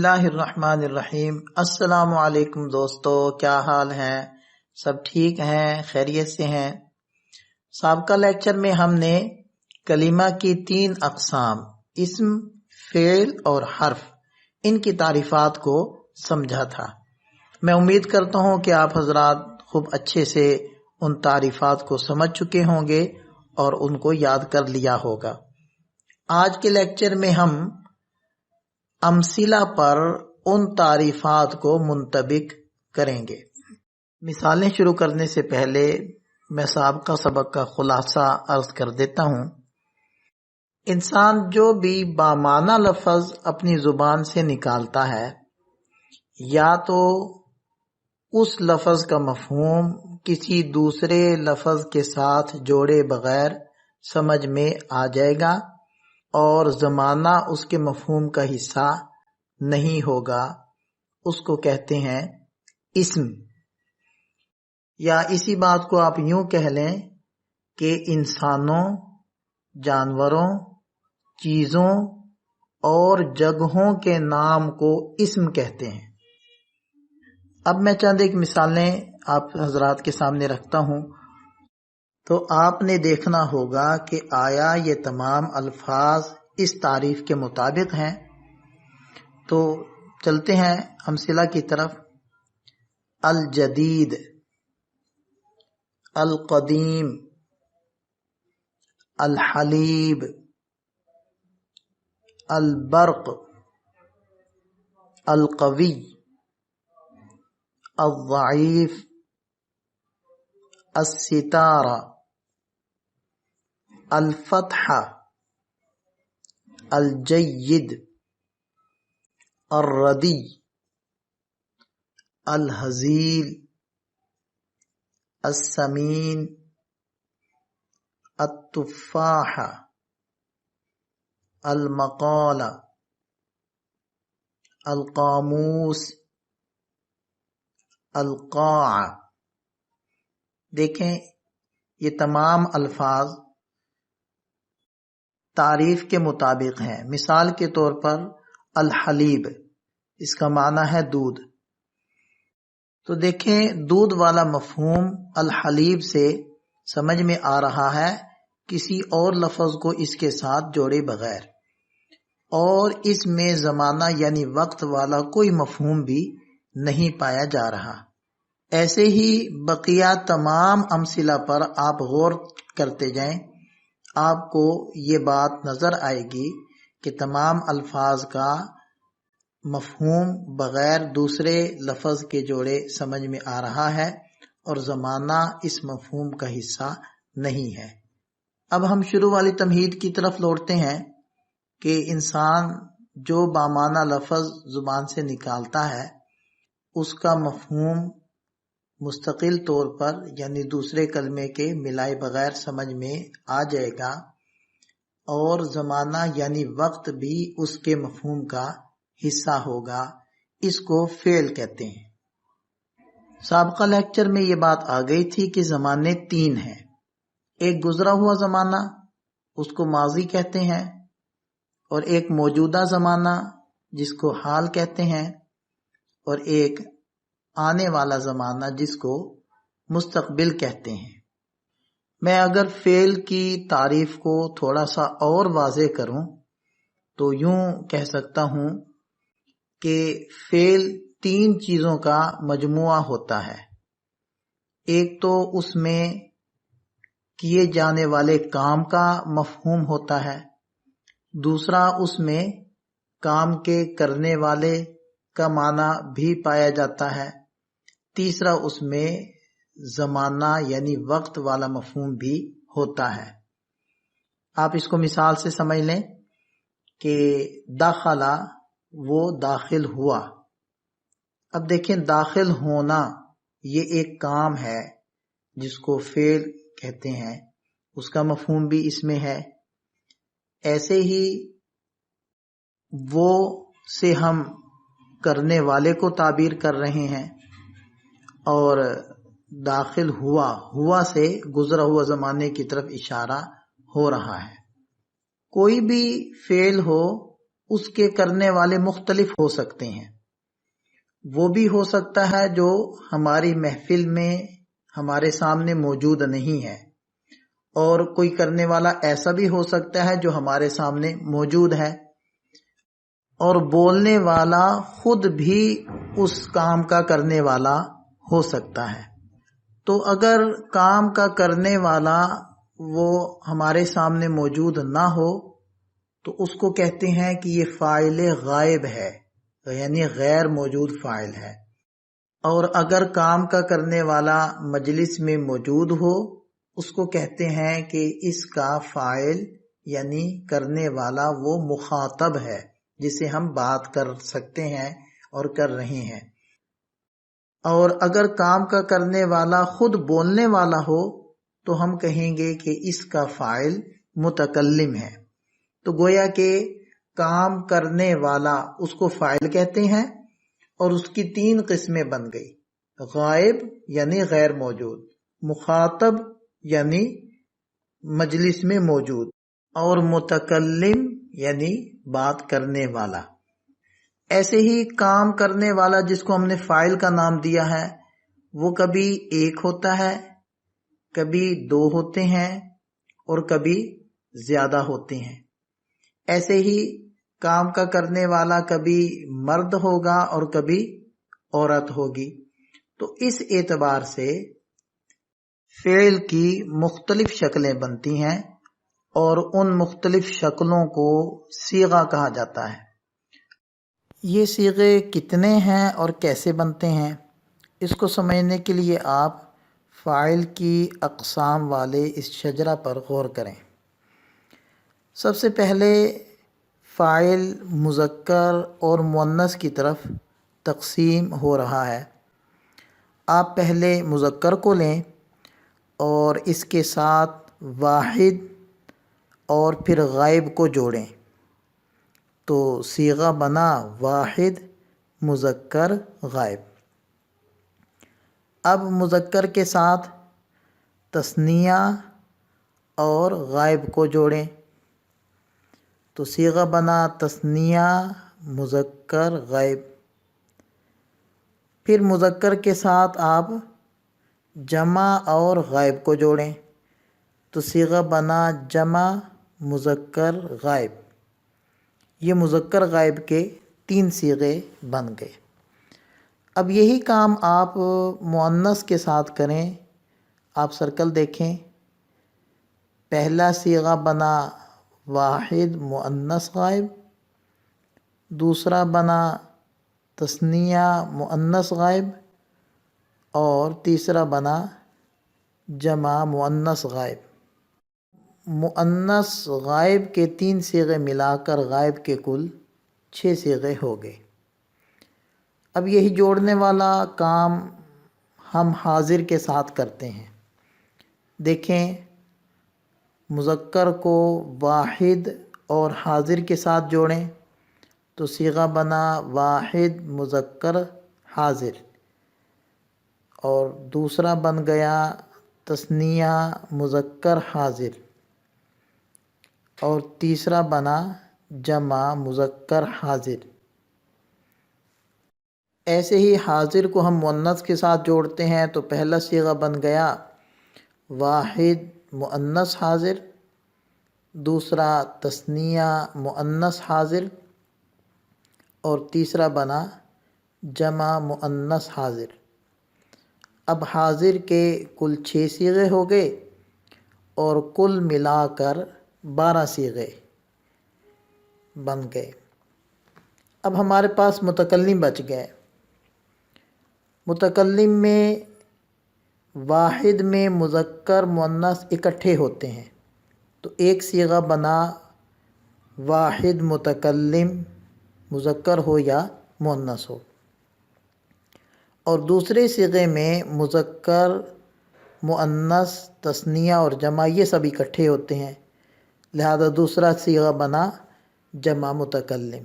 اللہ الرحمن الرحیم۔ السلام علیکم دوستو، کیا حال ہیں؟ سب ٹھیک ہیں؟ خیریت سے ہیں؟ سابقہ لیکچر میں ہم نے کلمہ کی 3 اقسام اسم، فعل اور حرف، ان کی تعریفات کو سمجھا تھا۔ میں امید کرتا ہوں کہ آپ حضرات خوب اچھے سے ان تعریفات کو سمجھ چکے ہوں گے اور ان کو یاد کر لیا ہوگا۔ آج کے لیکچر میں ہم امثلہ پر ان تعریفات کو منطبق کریں گے۔ مثالیں شروع کرنے سے پہلے میں سابقہ سبق کا خلاصہ عرض کر دیتا ہوں۔ انسان جو بھی بامعنی لفظ اپنی زبان سے نکالتا ہے، یا تو اس لفظ کا مفہوم کسی دوسرے لفظ کے ساتھ جوڑے بغیر سمجھ میں آ جائے گا اور زمانہ اس کے مفہوم کا حصہ نہیں ہوگا، اس کو کہتے ہیں اسم۔ یا اسی بات کو آپ یوں کہہ لیں کہ انسانوں، جانوروں، چیزوں اور جگہوں کے نام کو اسم کہتے ہیں۔ اب میں چند ایک مثالیں آپ حضرات کے سامنے رکھتا ہوں، تو آپ نے دیکھنا ہوگا کہ آیا یہ تمام الفاظ اس تعریف کے مطابق ہیں؟ تو چلتے ہیں امثلہ کی طرف۔ الجدید، القدیم، الحلیب، البرق، القوی، الضعیف، الستارہ، الفتح، الجید، الردی، الہزیل، السمین، التفاح، المقالہ، القاموس، القاع۔ دیکھیں یہ تمام الفاظ تعریف کے مطابق ہیں۔ مثال کے طور پر الحلیب، اس کا معنی ہے دودھ۔ تو دیکھیں دودھ والا مفہوم الحلیب سے سمجھ میں آ رہا ہے کسی اور لفظ کو اس کے ساتھ جوڑے بغیر، اور اس میں زمانہ یعنی وقت والا کوئی مفہوم بھی نہیں پایا جا رہا۔ ایسے ہی بقیہ تمام امثلہ پر آپ غور کرتے جائیں، آپ کو یہ بات نظر آئے گی کہ تمام الفاظ کا مفہوم بغیر دوسرے لفظ کے جوڑے سمجھ میں آ رہا ہے اور زمانہ اس مفہوم کا حصہ نہیں ہے۔ اب ہم شروع والی تمہید کی طرف لوٹتے ہیں کہ انسان جو بامعنی لفظ زبان سے نکالتا ہے، اس کا مفہوم مستقل طور پر یعنی دوسرے کلمے کے ملائے بغیر سمجھ میں آ جائے گا، اور زمانہ یعنی وقت بھی اس کے مفہوم کا حصہ ہوگا۔ اس کو فعل کہتے ہیں۔ سابقہ لیکچر میں یہ بات آ گئی تھی کہ زمانے 3 ہیں۔ ایک گزرا ہوا زمانہ، اس کو ماضی کہتے ہیں، اور ایک موجودہ زمانہ جس کو حال کہتے ہیں، اور ایک آنے والا زمانہ جس کو مستقبل کہتے ہیں۔ میں اگر فعل کی تعریف کو تھوڑا سا اور واضح کروں تو یوں کہہ سکتا ہوں کہ فعل 3 چیزوں کا مجموعہ ہوتا ہے۔ ایک تو اس میں کیے جانے والے کام کا مفہوم ہوتا ہے، دوسرا اس میں کام کے کرنے والے کا معنی بھی پایا جاتا ہے، تیسرا اس میں زمانہ یعنی وقت والا مفہوم بھی ہوتا ہے۔ آپ اس کو مثال سے سمجھ لیں کہ داخلہ، وہ داخل ہوا۔ اب دیکھیں داخل ہونا یہ ایک کام ہے جس کو فعل کہتے ہیں، اس کا مفہوم بھی اس میں ہے۔ ایسے ہی وہ سے ہم کرنے والے کو تعبیر کر رہے ہیں، اور داخل ہوا سے گزرا ہوا زمانے کی طرف اشارہ ہو رہا ہے۔ کوئی بھی فعل ہو، اس کے کرنے والے مختلف ہو سکتے ہیں۔ وہ بھی ہو سکتا ہے جو ہماری محفل میں ہمارے سامنے موجود نہیں ہے، اور کوئی کرنے والا ایسا بھی ہو سکتا ہے جو ہمارے سامنے موجود ہے، اور بولنے والا خود بھی اس کام کا کرنے والا ہو سکتا ہے۔ تو اگر کام کا کرنے والا وہ ہمارے سامنے موجود نہ ہو تو اس کو کہتے ہیں کہ یہ فاعل غائب ہے، یعنی غیر موجود فاعل ہے۔ اور اگر کام کا کرنے والا مجلس میں موجود ہو اس کو کہتے ہیں کہ اس کا فاعل یعنی کرنے والا وہ مخاطب ہے، جسے ہم بات کر سکتے ہیں اور کر رہے ہیں۔ اور اگر کام کا کرنے والا خود بولنے والا ہو تو ہم کہیں گے کہ اس کا فاعل متکلم ہے۔ تو گویا کہ کام کرنے والا اس کو فاعل کہتے ہیں، اور اس کی 3 قسمیں بن گئی: غائب یعنی غیر موجود، مخاطب یعنی مجلس میں موجود، اور متکلم یعنی بات کرنے والا۔ ایسے ہی کام کرنے والا جس کو ہم نے فاعل کا نام دیا ہے وہ کبھی 1 ہوتا ہے، کبھی 2 ہوتے ہیں، اور کبھی زیادہ ہوتے ہیں۔ ایسے ہی کام کا کرنے والا کبھی مرد ہوگا اور کبھی عورت ہوگی۔ تو اس اعتبار سے فعل کی مختلف شکلیں بنتی ہیں، اور ان مختلف شکلوں کو صیغہ کہا جاتا ہے۔ یہ صیغے کتنے ہیں اور کیسے بنتے ہیں، اس کو سمجھنے کے لیے آپ فاعل کی اقسام والے اس شجرہ پر غور کریں۔ سب سے پہلے فاعل مذکر اور مؤنث کی طرف تقسیم ہو رہا ہے۔ آپ پہلے مذکر کو لیں اور اس کے ساتھ واحد اور پھر غائب کو جوڑیں، تو صیغہ بنا واحد مذکر غائب۔ اب مذکر کے ساتھ تثنیہ اور غائب کو جوڑیں، تو صیغہ بنا تثنیہ مذکر غائب۔ پھر مذکر کے ساتھ آپ جمع اور غائب کو جوڑیں، تو صیغہ بنا جمع مذکر غائب۔ یہ مذکر غائب کے 3 صیغے بن گئے۔ اب یہی کام آپ مؤنث کے ساتھ کریں۔ آپ سرکل دیکھیں، پہلا صیغہ بنا واحد مؤنث غائب، دوسرا بنا تثنیہ مؤنث غائب، اور تیسرا بنا جمع مؤنث غائب۔ مؤنث غائب کے 3 صیغے ملا کر غائب کے کل 6 صیغے ہو گئے۔ اب یہی جوڑنے والا کام ہم حاضر کے ساتھ کرتے ہیں۔ دیکھیں، مذکر کو واحد اور حاضر کے ساتھ جوڑیں تو صیغہ بنا واحد مذکر حاضر، اور دوسرا بن گیا تثنیہ مذکر حاضر، اور تیسرا بنا جمع مذکر حاضر۔ ایسے ہی حاضر کو ہم مؤنث کے ساتھ جوڑتے ہیں تو پہلا صیغہ بن گیا واحد مؤنث حاضر، دوسرا تثنیہ مؤنث حاضر، اور تیسرا بنا جمع مؤنث حاضر۔ اب حاضر کے کل 6 صیغے ہو گئے، اور کل ملا کر 12 صیغے بن گئے۔ اب ہمارے پاس متکلم بچ گئے۔ متکلم میں واحد میں مذکر مؤنث اکٹھے ہوتے ہیں، تو ایک صیغہ بنا واحد متکلم، مذکر ہو یا مؤنث ہو، اور دوسرے صیغے میں مذکر مؤنث تثنیہ اور جمع یہ سب اکٹھے ہوتے ہیں، لہذا دوسرا صیغہ بنا جمع متکلم۔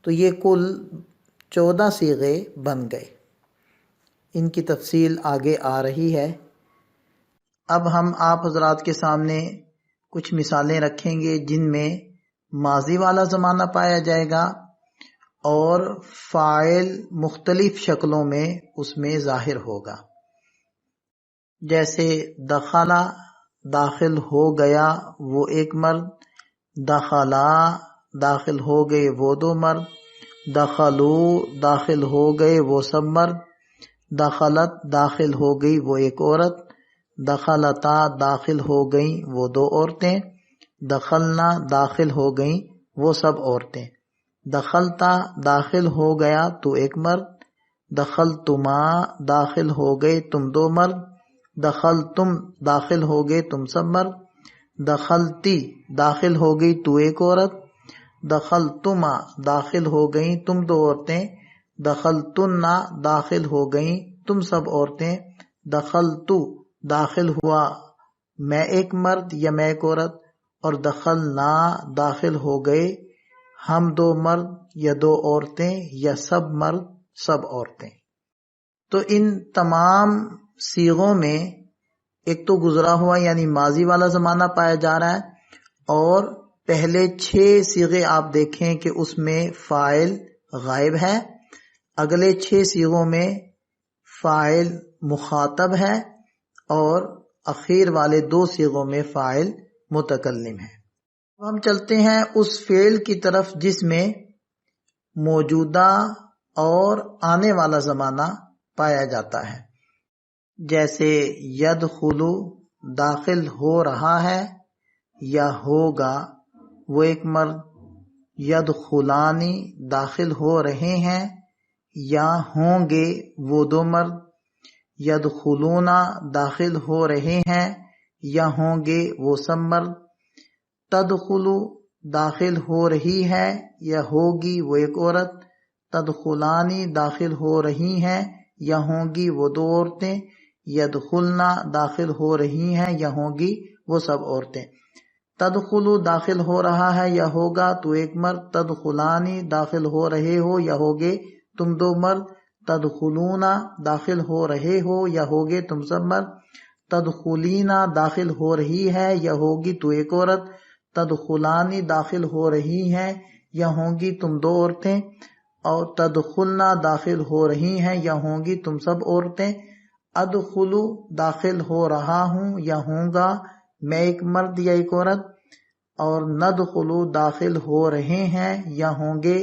تو یہ کل 14 صیغے بن گئے۔ ان کی تفصیل آگے آ رہی ہے۔ اب ہم آپ حضرات کے سامنے کچھ مثالیں رکھیں گے جن میں ماضی والا زمانہ پایا جائے گا اور فاعل مختلف شکلوں میں اس میں ظاہر ہوگا، جیسے دخلا داخل ہو گیا وہ ایک مرد، دخلا داخل ہو گئے وہ دو مرد، دخلو داخل ہو گئے وہ سب مرد، دخلت داخل ہو گئی وہ ایک عورت، دخلتا داخل ہو گئیں وہ دو عورتیں، دخلنا داخل ہو گئیں وہ سب عورتیں، دخلتا داخل ہو گیا تو ایک مرد، دخلتما داخل ہو گئے تم دو مرد، دخلتم داخل ہو گئے تم سب مرد، دخلتی داخل ہو گئی تو ایک عورت، دخلتما داخل ہو گئیں تم دو عورتیں، دخلتنا داخل ہو گئیں تم سب عورتیں، دخلتو داخل ہوا میں ایک مرد یا میں ایک عورت، اور دخلنا داخل ہو گئے ہم دو مرد یا دو عورتیں یا سب مرد سب عورتیں۔ تو ان تمام صیغوں میں ایک تو گزرا ہوا یعنی ماضی والا زمانہ پایا جا رہا ہے، اور پہلے 6 صیغے آپ دیکھیں کہ اس میں فاعل غائب ہے، اگلے 6 صیغوں میں فاعل مخاطب ہے، اور اخیر والے 2 صیغوں میں فاعل متکلم ہے۔ ہم چلتے ہیں اس فعل کی طرف جس میں موجودہ اور آنے والا زمانہ پایا جاتا ہے، جیسے یدخلو داخل ہو رہا ہے یا ہوگا وہ ایک مرد، یدخلانی داخل ہو رہے ہیں یا ہوں گے وہ دو مرد، یدخلونا داخل ہو رہے ہیں یا ہوں گے وہ سب مرد، تدخلو داخل ہو رہی ہے یا ہوگی وہ ایک عورت، تدخلانی داخل ہو رہی ہیں یا ہوں گی وہ دو عورتیں، یدخلنا داخل ہو رہی ہیں یا ہوں گی وہ سب عورتیں، تدخلو داخل ہو رہا ہے یا ہوگا تو ایک مرد، تدخلانی داخل ہو رہے ہو یا ہوگے تم دو مرد، تدخلونا داخل ہو رہے ہو یا ہوگے تم سب مرد، تدخلینا داخل ہو رہی ہے یا ہوگی تو ایک عورت، تدخلانی داخل ہو رہی ہیں یا ہوں گی تم دو عورتیں، اور تدخلنا داخل ہو رہی ہیں یا ہوں گی تم سب عورتیں، ادخلو داخل ہو رہا ہوں یا ہوں گا میں ایک مرد یا ایک عورت، اور ندخلو داخل ہو رہے ہیں یا ہوں گے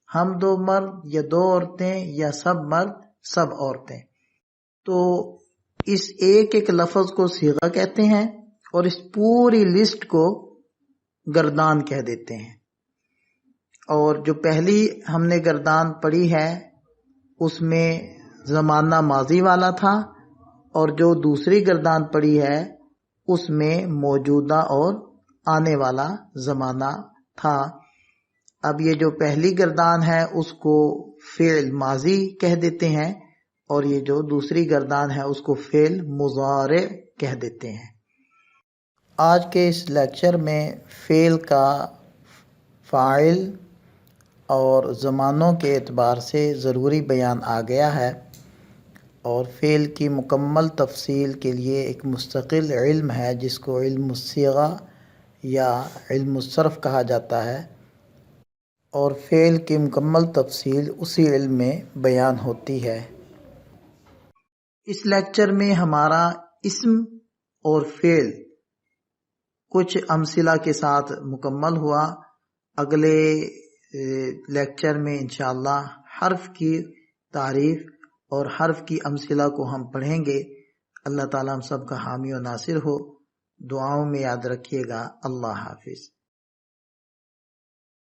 ہم دو مرد یا دو عورتیں یا سب مرد سب عورتیں۔ تو اس ایک ایک لفظ کو صیغہ کہتے ہیں اور اس پوری لسٹ کو گردان کہہ دیتے ہیں، اور جو پہلی ہم نے گردان پڑھی ہے اس میں زمانہ ماضی والا تھا، اور جو دوسری گردان پڑھی ہے اس میں موجودہ اور آنے والا زمانہ تھا۔ اب یہ جو پہلی گردان ہے اس کو فعل ماضی کہہ دیتے ہیں، اور یہ جو دوسری گردان ہے اس کو فعل مضارع کہہ دیتے ہیں۔ آج کے اس لیکچر میں فعل کا فاعل اور زمانوں کے اعتبار سے ضروری بیان آ گیا ہے، اور فعل کی مکمل تفصیل کے لیے ایک مستقل علم ہے جس کو علم الصیغہ یا علم الصرف کہا جاتا ہے، اور فعل کی مکمل تفصیل اسی علم میں بیان ہوتی ہے۔ اس لیکچر میں ہمارا اسم اور فعل کچھ امثلہ کے ساتھ مکمل ہوا۔ اگلے لیکچر میں انشاءاللہ حرف کی تعریف اور حرف کی امثلہ کو ہم پڑھیں گے۔ اللہ تعالیٰ ہم سب کا حامی و ناصر ہو۔ دعاؤں میں یاد رکھیے گا۔ اللہ حافظ۔